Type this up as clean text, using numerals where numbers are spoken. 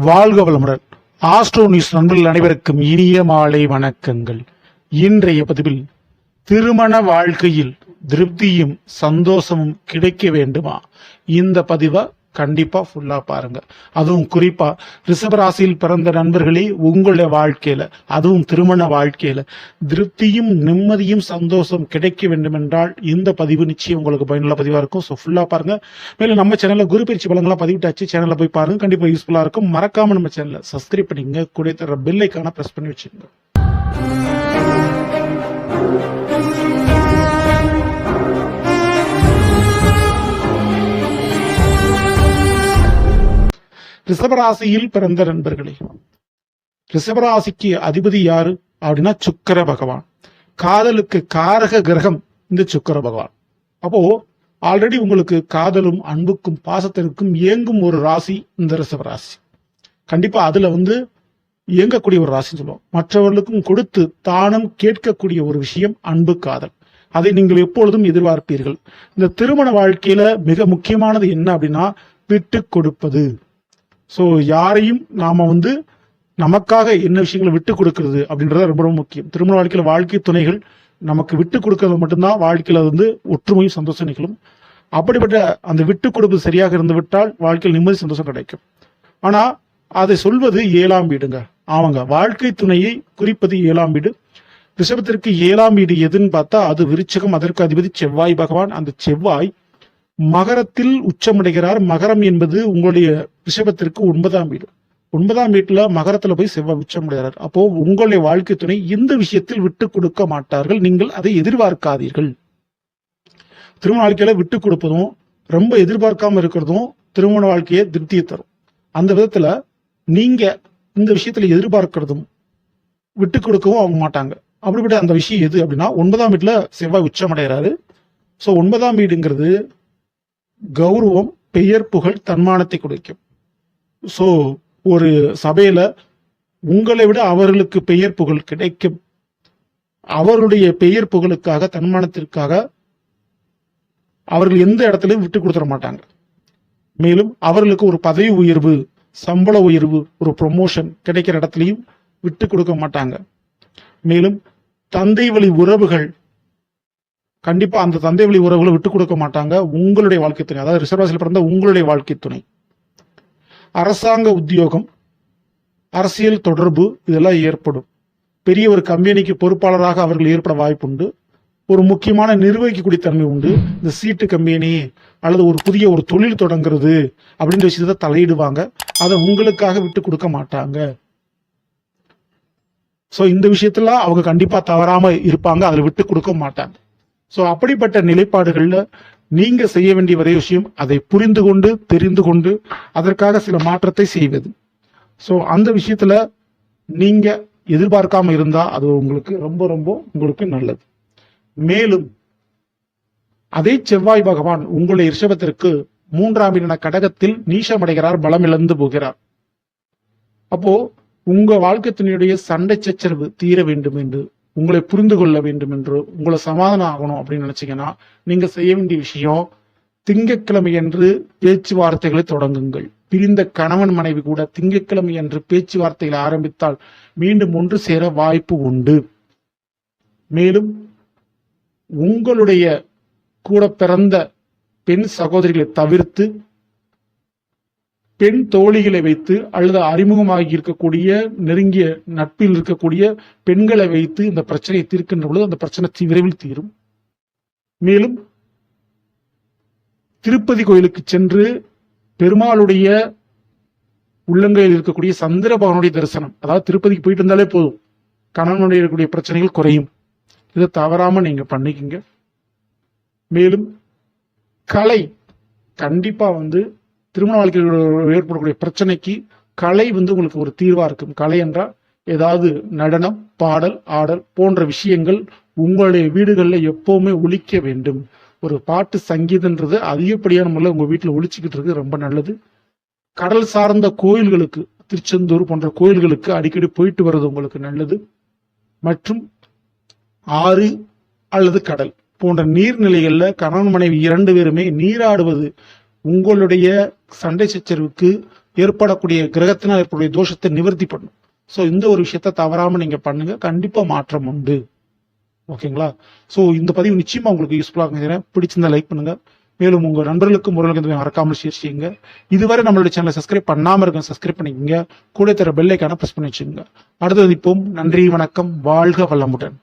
வாழ்க வளமுடன். Astro news நண்பர்கள் அனைவருக்கும் இனிய மாலை வணக்கங்கள். இன்றைய பதிவில் திருமண வாழ்க்கையில் திருப்தியும் சந்தோஷமும் கிடைக்க வேண்டுமா? இந்த பதிவை கண்டிப்பா ஃபுல்லா பாருங்க. அதுவும் குறிப்பா ரிஷபராசியில் பிறந்த நண்பர்களே, உங்களுடைய வாழ்க்கையில அதுவும் திருமண வாழ்க்கையில திருப்தியும் நிம்மதியும் சந்தோஷம் கிடைக்க வேண்டும் என்றால் இந்த பதிவு நிச்சயம் உங்களுக்கு பயனுள்ள பதிவா இருக்கும். ஸோ ஃபுல்லா பாருங்க. மேலும் நம்ம சேனல்ல குரு பயிற்சி பலங்களாம் பதிவிட்டாச்சு, சேனல்ல போய் பாருங்க, கண்டிப்பா யூஸ்ஃபுல்லா இருக்கும். மறக்காம நம்ம சேனலை சப்ஸ்கிரைப் பண்ணிங்க, கூட தர பெல் ஐகானை பிரஸ் பண்ணி வச்சுக்கோங்க. ரிஷபராசியில் பிறந்த நண்பர்களே, ரிஷபராசிக்கு அதிபதி யாரு அப்படின்னா சுக்கிர பகவான். காதலுக்கு காரக கிரகம் இந்த சுக்கிர பகவான். அப்போ ஆல்ரெடி உங்களுக்கு காதலும் அன்புக்கும் பாசத்திற்கும் இயங்கும் ஒரு ராசி இந்த ரிஷபராசி. கண்டிப்பா அதுல இயங்கக்கூடிய ஒரு ராசின்னு சொல்லுவோம். மற்றவர்களுக்கும் கொடுத்து தானும் கேட்கக்கூடிய ஒரு விஷயம் அன்பு, காதல். அதை நீங்கள் எப்பொழுதும் எதிர்பார்ப்பீர்கள். இந்த திருமண வாழ்க்கையில மிக முக்கியமானது என்ன அப்படின்னா விட்டு கொடுப்பது. ஸோ யாரையும் நாம நமக்காக என்ன விஷயங்களை விட்டு கொடுக்கறது அப்படின்றது ரொம்ப ரொம்ப முக்கியம். திருமண வாழ்க்கையில வாழ்க்கை துணைகள் நமக்கு விட்டு கொடுக்கறது மட்டும்தான் வாழ்க்கையில ஒற்றுமையும் சந்தோஷம் நிகழும். அப்படிப்பட்ட அந்த விட்டு கொடுப்பு சரியாக இருந்து விட்டால் வாழ்க்கையில் நிம்மதி சந்தோஷம் கிடைக்கும். ஆனா அதை சொல்வது 7ஆம் வீடுங்க. ஆமாங்க, வாழ்க்கை துணையை குறிப்பது 7ஆம் வீடு. ரிஷபத்திற்கு 7ஆம் வீடு எதுன்னு பார்த்தா அது விருச்சிகம். அதற்கு அதிபதி செவ்வாய் பகவான். அந்த செவ்வாய் மகரத்தில் உச்சமடைகிறார். மகரம் என்பது உங்களுடைய ரிஷபத்திற்கு 9ஆம் வீடு. 9ஆம் வீட்டுல மகரத்துல போய் செவ்வாய் உச்சமடைகிறார். அப்போ உங்களுடைய வாழ்க்கை துணை இந்த விஷயத்தில் விட்டு கொடுக்க மாட்டார்கள். நீங்கள் அதை எதிர்பார்க்காதீர்கள். திருமண வாழ்க்கையில விட்டு கொடுப்பதும் ரொம்ப எதிர்பார்க்காம இருக்கிறதும் திருமண வாழ்க்கையை திருப்தியை தரும். அந்த விதத்துல நீங்க இந்த விஷயத்துல எதிர்பார்க்கிறதும் விட்டு கொடுக்கவும் ஆக மாட்டாங்க. அப்படிப்பட்ட அந்த விஷயம் எது அப்படின்னா 9ஆம் வீட்டுல செவ்வாய் உச்சமடைகிறாரு. ஸோ 9ஆம் வீடுங்கிறது கௌரவம், பெயர், புகழ், தன்மானத்தை கொடுக்கும். சோ ஒரு சபையில உங்களை விட அவர்களுக்கு பெயர் புகழ் கிடைக்கும். அவருடைய பெயர் புகழுக்காக, தன்மானத்திற்காக அவர்கள் எந்த இடத்திலையும் விட்டு கொடுத்துட மாட்டாங்க. மேலும் அவர்களுக்கு ஒரு பதவி உயர்வு, சம்பள உயர்வு, ஒரு ப்ரொமோஷன் கிடைக்கிற இடத்துலையும் விட்டு கொடுக்க மாட்டாங்க. மேலும் தந்தை வழி உறவுகள், கண்டிப்பா அந்த தந்தை வழி உறவுகளை விட்டு கொடுக்க மாட்டாங்க. உங்களுடைய வாழ்க்கை துணை, அதாவது ரிஷபராசியில் பிறந்த உங்களுடைய வாழ்க்கை துணை. அரசாங்க உத்தியோகம், அரசியல் தொடர்பு இதெல்லாம் ஏற்படும். பெரிய ஒரு கம்பெனிக்கு பொறுப்பாளராக அவர்கள் ஏற்பட வாய்ப்புண்டு. ஒரு முக்கியமான நிர்வகிக்கக்கூடிய தன்மை உண்டு. இந்த சீட்டு கம்பெனி அல்லது ஒரு புதிய ஒரு தொழில் தொடங்குறது அப்படின்ற விஷயத்தை தலையிடுவாங்க. அதை உங்களுக்காக விட்டு கொடுக்க மாட்டாங்க. சோ இந்த விஷயத்துல அவங்க கண்டிப்பா தவறாம இருப்பாங்க, அதுல விட்டு கொடுக்க மாட்டாங்க. சோ அப்படிப்பட்ட நிலைப்பாடுகள்ல நீங்க செய்ய வேண்டிய ஒரே விஷயம் அதை புரிந்து கொண்டு தெரிந்து கொண்டு அதற்காக சில மாற்றத்தை செய்வது. சோ அந்த விஷயத்துல நீங்க எதிர்பார்க்காம இருந்தா அது உங்களுக்கு ரொம்ப ரொம்ப உங்களுக்கு நல்லது. மேலும் அதே செவ்வாய் பகவான் உங்களுடைய ரிஷபத்திற்கு 3ஆம் வீடான கடகத்தில் நீசமடைகிறார், பலம் இழந்து போகிறார். அப்போ உங்க வாழ்க்கை துணையுடைய சண்டை சச்சரவு தீர வேண்டும் என்று, உங்களை புரிந்து கொள்ள வேண்டும் என்று, உங்களை சமாதானம் ஆகணும் அப்படின்னு நினைச்சீங்கன்னா நீங்க செய்ய வேண்டிய விஷயம் திங்கட்கிழமை அன்று பேச்சுவார்த்தைகளை தொடங்குங்கள். பிரிந்த கணவன் மனைவி கூட திங்கட்கிழமை அன்று பேச்சுவார்த்தைகளை ஆரம்பித்தால் மீண்டும் ஒன்று சேர வாய்ப்பு உண்டு. மேலும் உங்களுடைய கூட பிறந்த பெண் சகோதரிகளை தவிர்த்து பெண் தோழிகளை வைத்து அல்லது அறிமுகமாகி இருக்கக்கூடிய நெருங்கிய நட்பில் இருக்கக்கூடிய பெண்களை வைத்து இந்த பிரச்சனையை தீர்க்கின்ற பொழுது அந்த பிரச்சனை விரைவில் தீரும். மேலும் திருப்பதி கோயிலுக்கு சென்று பெருமாளுடைய உள்ளங்கையில் இருக்கக்கூடிய சந்திர பகவானுடைய தரிசனம், அதாவது திருப்பதிக்கு போயிட்டு இருந்தாலே போதும், கணவனுடைய இருக்கக்கூடிய பிரச்சனைகள் குறையும். இதை தவறாம நீங்க பண்ணிக்கங்க. மேலும் கலை, கண்டிப்பா திருமண வாழ்க்கையில் ஏற்படக்கூடிய பிரச்சனைக்கு கலை உங்களுக்கு ஒரு தீர்வா இருக்கும். கலை என்றால் ஏதாவது நடனம், பாடல், ஆடல் போன்ற விஷயங்கள் உங்களுடைய வீடுகளில் எப்பவுமே ஒலிக்க வேண்டும். ஒரு பாட்டு சங்கீதன்றது அதிகப்படியான முறையில் உங்க வீட்டுல ஒலிச்சுக்கிட்டு இருக்கு, ரொம்ப நல்லது. கடல் சார்ந்த கோயில்களுக்கு, திருச்செந்தூர் போன்ற கோயில்களுக்கு அடிக்கடி போயிட்டு வர்றது உங்களுக்கு நல்லது. மற்றும் ஆறு அல்லது கடல் போன்ற நீர்நிலைகள்ல கணவன் மனைவி 2 பேருமே நீராடுவது உங்களுடைய சண்டை சச்சரவுக்கு ஏற்படக்கூடிய கிரகத்தினால் ஏற்படக்கூடிய தோஷத்தை நிவர்த்தி பண்ணும். ஸோ இந்த ஒரு விஷயத்த தவறாம நீங்க பண்ணுங்க, கண்டிப்பா மாற்றம் உண்டு. ஓகேங்களா? ஸோ இந்த பதிவு நிச்சயமா உங்களுக்கு யூஸ்ஃபுல்லா இருக்கும். பிடிச்சிருந்தா லைக் பண்ணுங்க. மேலும் உங்க நண்பர்களுக்கும் முறைகளுக்கு மறக்காமல் ஷேர் செய்யுங்க. இதுவரை நம்மளுடைய சேனலை சப்ஸ்கிரைப் பண்ணாம இருக்க சப்ஸ்கிரைப் பண்ணிக்கோங்க. கூட தர பெல் ஐக்கான பிரஸ் பண்ணி வச்சுக்கோங்க. அடுத்து சந்திப்போம். நன்றி, வணக்கம், வாழ்க வளமுடன்.